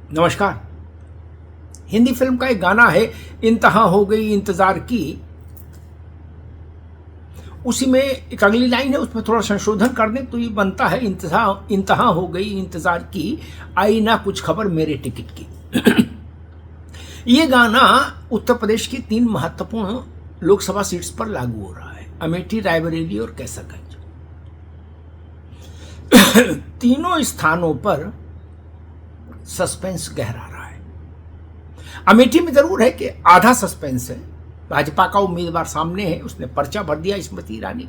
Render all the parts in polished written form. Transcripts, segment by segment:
नमस्कार। हिंदी फिल्म का एक गाना है, इंतहा हो गई इंतजार की। उसी में एक अगली लाइन है, उसमें थोड़ा संशोधन कर दें तो ये बनता है, इंतहा हो गई इंतजार की, आई ना कुछ खबर मेरे टिकट की। ये गाना उत्तर प्रदेश की 3 महत्वपूर्ण लोकसभा सीट्स पर लागू हो रहा है, अमेठी, रायबरेली और कैसरगंज। तीनों स्थानों पर सस्पेंस गहरा रहा है। अमेठी में जरूर है कि आधा सस्पेंस है, भाजपा का उम्मीदवार सामने है, उसने पर्चा भर दिया स्मृति ईरानी।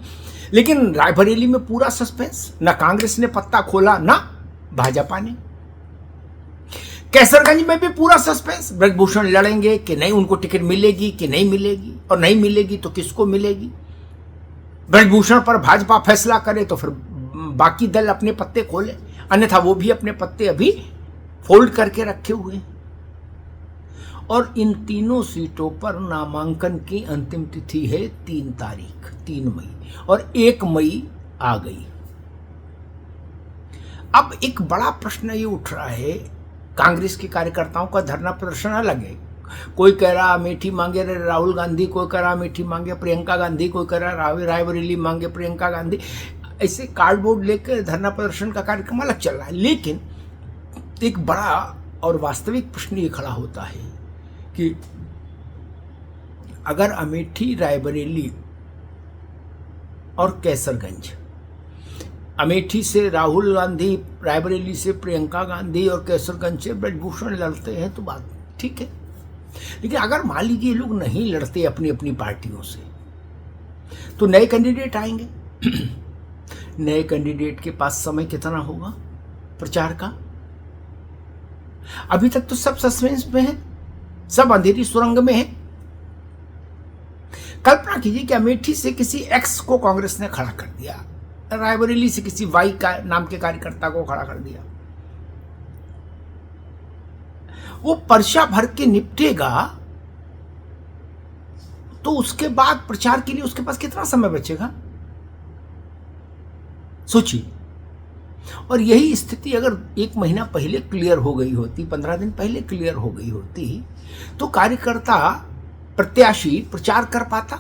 लेकिन रायबरेली में पूरा सस्पेंस, ना कांग्रेस ने पत्ता खोला ना भाजपा ने। कैसरगंज में भी पूरा सस्पेंस, ब्रजभूषण लड़ेंगे कि नहीं, उनको टिकट मिलेगी कि नहीं मिलेगी, और नहीं मिलेगी तो किसको मिलेगी। ब्रजभूषण पर भाजपा फैसला करे तो फिर बाकी दल अपने पत्ते खोले, अन्यथा वो भी अपने पत्ते अभी फोल्ड करके रखे हुए हैं। और इन तीनों सीटों पर नामांकन की अंतिम तिथि है 3 तारीख, 3 मई, और 1 मई आ गई। अब एक बड़ा प्रश्न ये उठ रहा है, कांग्रेस के कार्यकर्ताओं का धरना प्रदर्शन अलग है। कोई कह रहा अमेठी मांगे राहुल गांधी, कोई कह रहा अमेठी मांगे प्रियंका गांधी, कोई कह रहा रायबरेली मांगे प्रियंका गांधी। ऐसे कार्डबोर्ड लेकर धरना प्रदर्शन का कार्यक्रम अलग चल रहा है। लेकिन एक बड़ा और वास्तविक प्रश्न ये खड़ा होता है कि अगर अमेठी, रायबरेली और कैसरगंज, अमेठी से राहुल गांधी, रायबरेली से प्रियंका गांधी और कैसरगंज से ब्रजभूषण लड़ते हैं तो बात ठीक है। लेकिन अगर मान लीजिए लोग नहीं लड़ते अपनी अपनी पार्टियों से, तो नए कैंडिडेट आएंगे। नए कैंडिडेट के पास समय कितना होगा प्रचार का? अभी तक तो सब सस्पेंस में है, सब अंधेरी सुरंग में है। कल्पना कीजिए कि अमेठी से किसी एक्स को कांग्रेस ने खड़ा कर दिया, रायबरेली से किसी वाई का नाम के कार्यकर्ता को खड़ा कर दिया। वो पर्चा भर के निपटेगा तो उसके बाद प्रचार के लिए उसके पास कितना समय बचेगा, सोचिए। और यही स्थिति अगर 1 महीना पहले क्लियर हो गई होती, 15 दिन पहले क्लियर हो गई होती, तो कार्यकर्ता, प्रत्याशी प्रचार कर पाता।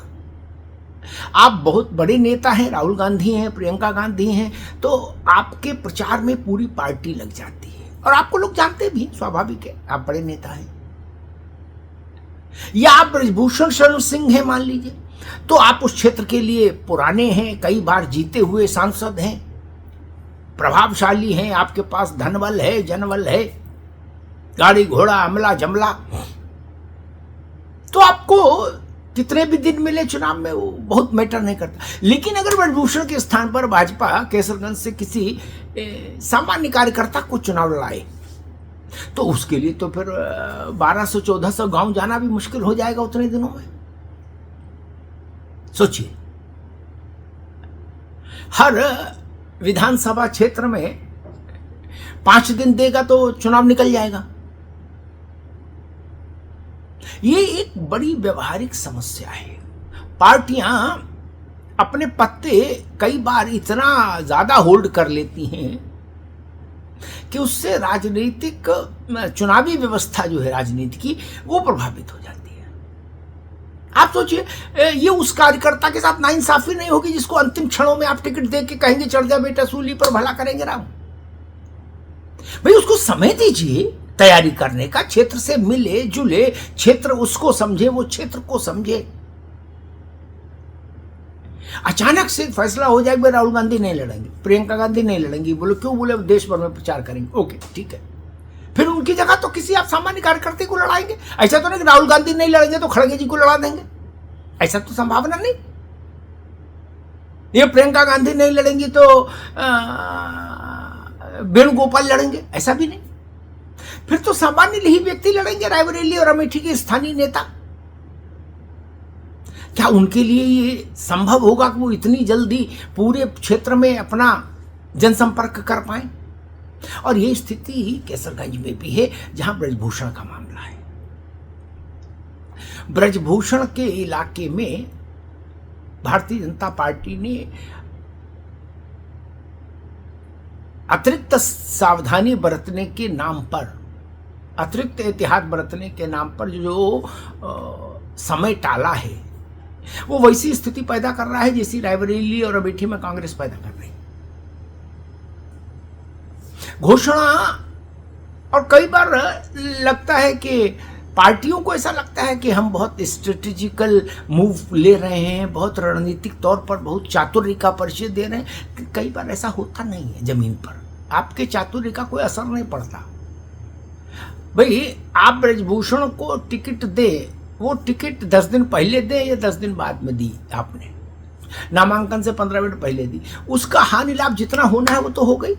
आप बहुत बड़े नेता हैं, राहुल गांधी हैं, प्रियंका गांधी हैं, तो आपके प्रचार में पूरी पार्टी लग जाती है और आपको लोग जानते भी, स्वाभाविक है, आप बड़े नेता हैं। या आप ब्रजभूषण शरण सिंह हैं मान लीजिए, तो आप उस क्षेत्र के लिए पुराने हैं, कई बार जीते हुए सांसद हैं, प्रभावशाली हैं, आपके पास धनबल है, जनबल है, गाड़ी घोड़ा अमला जमला, तो आपको कितने भी दिन मिले चुनाव में वो बहुत मैटर नहीं करता। लेकिन अगर ब्रजभूषण के स्थान पर भाजपा कैसरगंज से किसी सामान्य कार्यकर्ता को चुनाव लड़ाए, तो उसके लिए तो फिर 1200-1400 गांव जाना भी मुश्किल हो जाएगा उतने दिनों में। सोचिए, हर विधानसभा क्षेत्र में 5 दिन देगा तो चुनाव निकल जाएगा। ये एक बड़ी व्यवहारिक समस्या है। पार्टियां अपने पत्ते कई बार इतना ज्यादा होल्ड कर लेती हैं कि उससे राजनीतिक, चुनावी व्यवस्था जो है राजनीति की, वो प्रभावित हो जाती है। आप सोचिए, ये उस कार्यकर्ता के साथ नाइंसाफी नहीं होगी जिसको अंतिम क्षणों में आप टिकट दे के कहेंगे चढ़ जा बेटा सूली पर, भला करेंगे राम। भाई उसको समय दीजिए तैयारी करने का, क्षेत्र से मिले जुले, क्षेत्र उसको समझे, वो क्षेत्र को समझे। अचानक से फैसला हो जाए कि राहुल गांधी नहीं लड़ेंगे, प्रियंका गांधी नहीं लड़ेंगी, बोलो क्यों? बोले देश भर में प्रचार करेंगे। ओके ठीक है, फिर उनकी जगह तो किसी आप सामान्य कार्यकर्ता को लड़ाएंगे। ऐसा तो नहीं कि राहुल गांधी नहीं लड़ेंगे तो खड़गे जी को लड़ा देंगे, ऐसा तो संभावना नहीं। ये प्रियंका गांधी नहीं लड़ेंगी तो वेणुगोपाल लड़ेंगे, ऐसा भी नहीं। फिर तो सामान्य ही व्यक्ति लड़ेंगे, रायबरेली और अमेठी के स्थानीय नेता। क्या उनके लिए ये संभव होगा कि वो इतनी जल्दी पूरे क्षेत्र में अपना जनसंपर्क कर पाए? और ये स्थिति कैसरगंज में भी है, जहां ब्रजभूषण का मामला है। ब्रजभूषण के इलाके में भारतीय जनता पार्टी ने अतिरिक्त सावधानी बरतने के नाम पर अतिरिक्त एहतियात बरतने के नाम पर जो समय टाला है, वो वैसी स्थिति पैदा कर रहा है जैसी रायबरेली और अमेठी में कांग्रेस पैदा कर रही। घोषणा, और कई बार लगता है कि पार्टियों को ऐसा लगता है कि हम बहुत स्ट्रेटेजिकल मूव ले रहे हैं, बहुत रणनीतिक तौर पर बहुत चातुर्य का परिचय दे रहे हैं। कई बार ऐसा होता नहीं है। जमीन पर आपके चातुर्य का कोई असर नहीं पड़ता। भाई आप ब्रजभूषण को टिकट दे, वो टिकट 10 दिन पहले दे या 10 दिन बाद में दी, आपने नामांकन से 15 मिनट पहले दी, उसका हानि लाभ जितना होना है वो तो हो गई।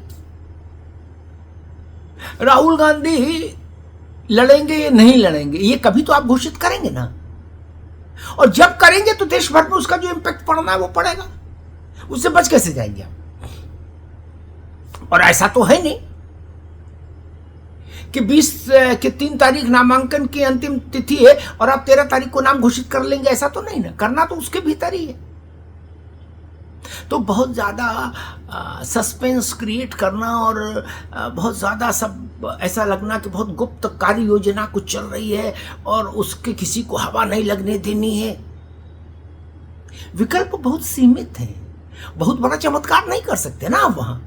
राहुल गांधी लड़ेंगे या नहीं लड़ेंगे, ये कभी तो आप घोषित करेंगे ना, और जब करेंगे तो देश भर में उसका जो इंपैक्ट पड़ना है वो पड़ेगा। उससे बच कैसे जाएंगे आप? और ऐसा तो है नहीं कि 3 तारीख नामांकन की अंतिम तिथि है और आप 13 तारीख को नाम घोषित कर लेंगे, ऐसा तो नहीं ना। करना तो उसके भीतर ही है। तो बहुत ज़्यादा सस्पेंस क्रिएट करना और बहुत ज़्यादा सब ऐसा लगना कि बहुत गुप्त कार्य योजना कुछ चल रही है और उसके किसी को हवा नहीं लगने देनी है। विकल्प बहुत सीमित हैं, बहुत बड़ा चमत्कार नहीं कर सकते ना आप वहां।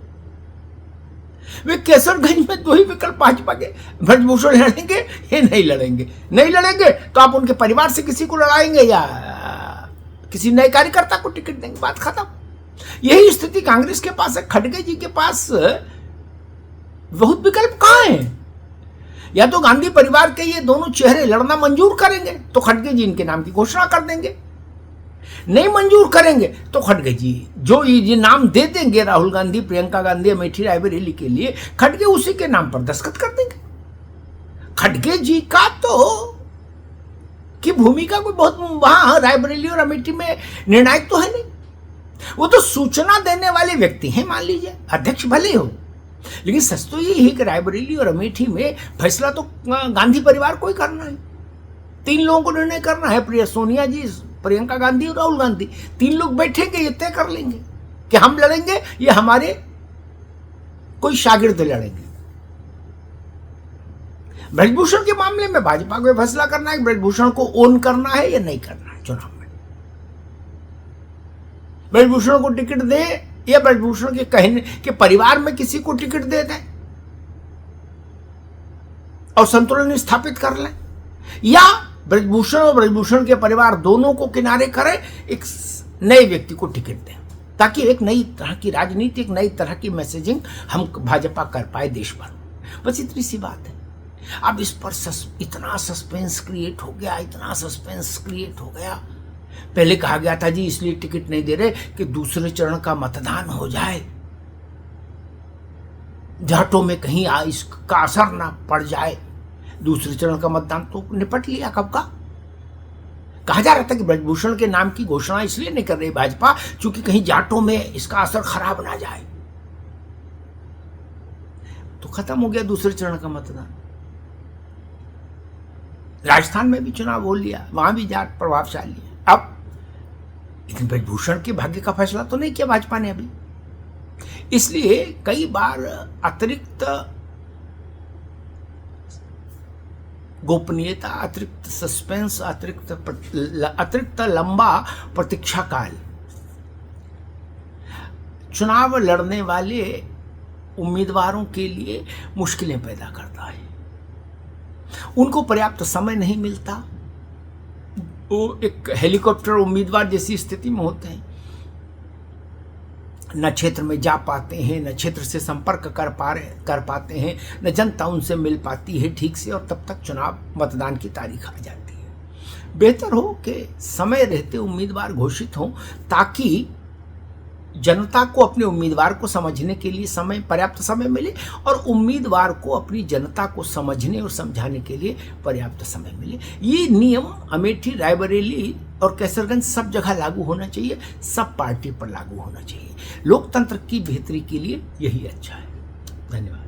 वे केसरगंज में 2 ही विकल्प भाजपा के, ब्रजभूषण लड़ेंगे या नहीं लड़ेंगे। नहीं लड़ेंगे तो आप उनके परिवार से किसी को लड़ाएंगे या किसी नए कार्यकर्ता को टिकट देंगे, बात खत्म। यही स्थिति कांग्रेस के पास है। खड़गे जी के पास बहुत विकल्प कहां है? या तो गांधी परिवार के ये दोनों चेहरे लड़ना मंजूर करेंगे तो खड़गे जी इनके नाम की घोषणा कर देंगे, नहीं मंजूर करेंगे तो खड़गे जी जो ये नाम दे देंगे राहुल गांधी, प्रियंका गांधी, अमेठी रायबरेली के लिए, खड़गे उसी के नाम पर दस्तखत कर देंगे। खड़गे जी का तो की भूमिका कोई बहुत वहां रायबरेली और अमेठी में निर्णायक तो है नहीं। वो तो सूचना देने वाले व्यक्ति हैं, मान लीजिए अध्यक्ष भले हो, लेकिन सच तो ये है कि रायबरेली और अमेठी में फैसला तो गांधी परिवार को ही करना है। 3 लोगों को निर्णय करना है, सोनिया जी, प्रियंका गांधी और राहुल गांधी। 3 लोग बैठेंगे, ये तय कर लेंगे कि हम लड़ेंगे या हमारे कोई शागिर्द लड़ेंगे। ब्रजभूषण के मामले में भाजपा को फैसला करना है, ब्रजभूषण को ओन करना है या नहीं करना है चुनाव में। ब्रजभूषण को टिकट दे या ब्रजभूषण के कहने के परिवार में किसी को टिकट दे दें और संतुलन स्थापित कर लें, या ब्रजभूषण और ब्रजभूषण के परिवार दोनों को किनारे करें, एक नए व्यक्ति को टिकट दें, ताकि एक नई तरह की राजनीति, एक नई तरह की मैसेजिंग हम भाजपा कर पाए देश भर में। बस इतनी सी बात है। अब इस पर इतना सस्पेंस क्रिएट हो गया, इतना सस्पेंस क्रिएट हो गया। पहले कहा गया था जी इसलिए टिकट नहीं दे रहे कि दूसरे चरण का मतदान हो जाए, जाटों में कहीं इसका असर ना पड़ जाए। दूसरे चरण का मतदान तो निपट लिया कब का। कहा जा रहा था कि ब्रजभूषण के नाम की घोषणा इसलिए नहीं कर रही भाजपा क्योंकि कहीं जाटों में इसका असर खराब ना जाए। तो खत्म हो गया दूसरे चरण का मतदान। राजस्थान में भी चुनाव हो लिया, वहां भी जाट प्रभावशाली है। अब लेकिन ब्रजभूषण के भाग्य का फैसला तो नहीं किया भाजपा ने अभी। इसलिए कई बार अतिरिक्त गोपनीयता, अतिरिक्त सस्पेंस, अतिरिक्त लंबा प्रतीक्षा काल चुनाव लड़ने वाले उम्मीदवारों के लिए मुश्किलें पैदा करता है। उनको पर्याप्त समय नहीं मिलता, वो एक हेलीकॉप्टर उम्मीदवार जैसी स्थिति में होते हैं, न क्षेत्र में जा पाते हैं, न क्षेत्र से संपर्क कर पाते हैं, न जनता उनसे मिल पाती है ठीक से, और तब तक चुनाव मतदान की तारीख आ जाती है। बेहतर हो कि समय रहते उम्मीदवार घोषित हों ताकि जनता को अपने उम्मीदवार को समझने के लिए पर्याप्त समय मिले और उम्मीदवार को अपनी जनता को समझने और समझाने के लिए पर्याप्त समय मिले। ये नियम अमेठी, रायबरेली और कैसरगंज सब जगह लागू होना चाहिए, सब पार्टी पर लागू होना चाहिए। लोकतंत्र की बेहतरी के लिए यही अच्छा है। धन्यवाद।